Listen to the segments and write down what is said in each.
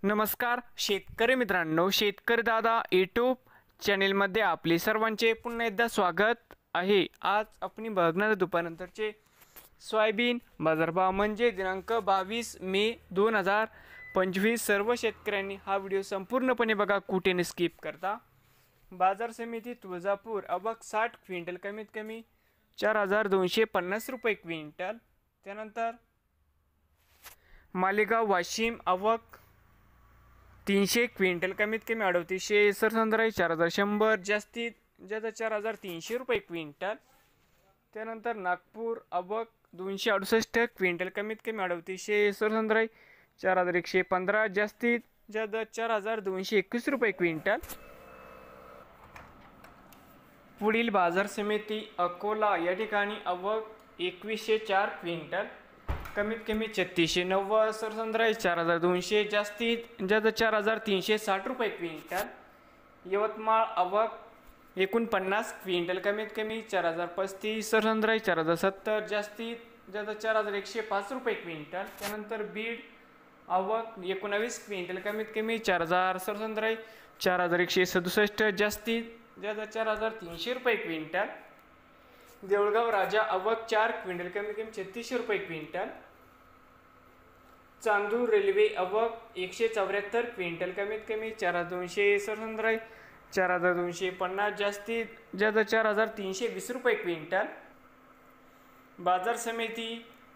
नमस्कार शेतकरी मित्रांनो, शेतकरी दादा यूट्यूब चॅनेलमध्ये आपले सर्वांचे पुन्हा एकदा स्वागत आहे। आज आपण बघणार दुपारनंतरचे सोयाबीन बाजारभाव म्हणजे दिनांक 22 मे 2025। सर्व शेतकऱ्यांनी हा व्हिडिओ संपूर्णपणे बघा, कुठे स्किप करता। बाजार समिती तुळजापूर आवक 60 क्विंटल, कमीत कमी 4250 रुपये क्विंटल। त्यानंतर मालेगाव वाशिम आवक 300 क्विंटल, कमीत कमी 3800, सरसंद्राई 4100, जास्तीत जास्त 4300 रुपये क्विंटल। त्यानंतर नागपूर आवक 268 क्विंटल, कमीत कमी 3800, सरसंद्राई 4115, जास्तीत जास्त 4221 रुपये क्विंटल। पुढील बाजार समिती अकोला या ठिकाणी आवक 2104 क्विंटल, कमीत कमी 3690, सरसंद्राई 4200, जास्तीत जास्त 4360 रुपये क्विंटल। यवतमाळ आवक 49 क्विंटल, कमीत कमी 4035, सरसंद्राई 4070, जास्तीत जास्त 4105 रुपये क्विंटल। त्यानंतर बीड आवक 19 क्विंटल, कमीत कमी 4000, सरसंद्राई 4167, जास्तीत जास्त 4300 रुपये क्विंटल। देऊळगाव राजा आवक 4 क्विंटल, कमीत कमी 3600 रुपये क्विंटल। चांदूर रेल्वे आवक 174 क्विंटल, कमीत कमी 4200, सरसंद्राई 4250, जास्तीत जास्त 4320 रुपये क्विंटल। बाजार समिती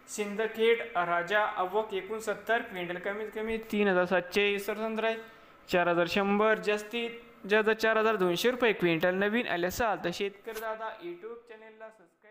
सिंदखेड राजा आवक 69 क्विंटल, कमीत कमी 3700, सरसंद्राई 4100, जास्तीत जास्त 4200 रुपये क्विंटल। नवीन आले असाल तर शेतकरी दादा यूट्यूब चॅनेलला सबस्क्राईब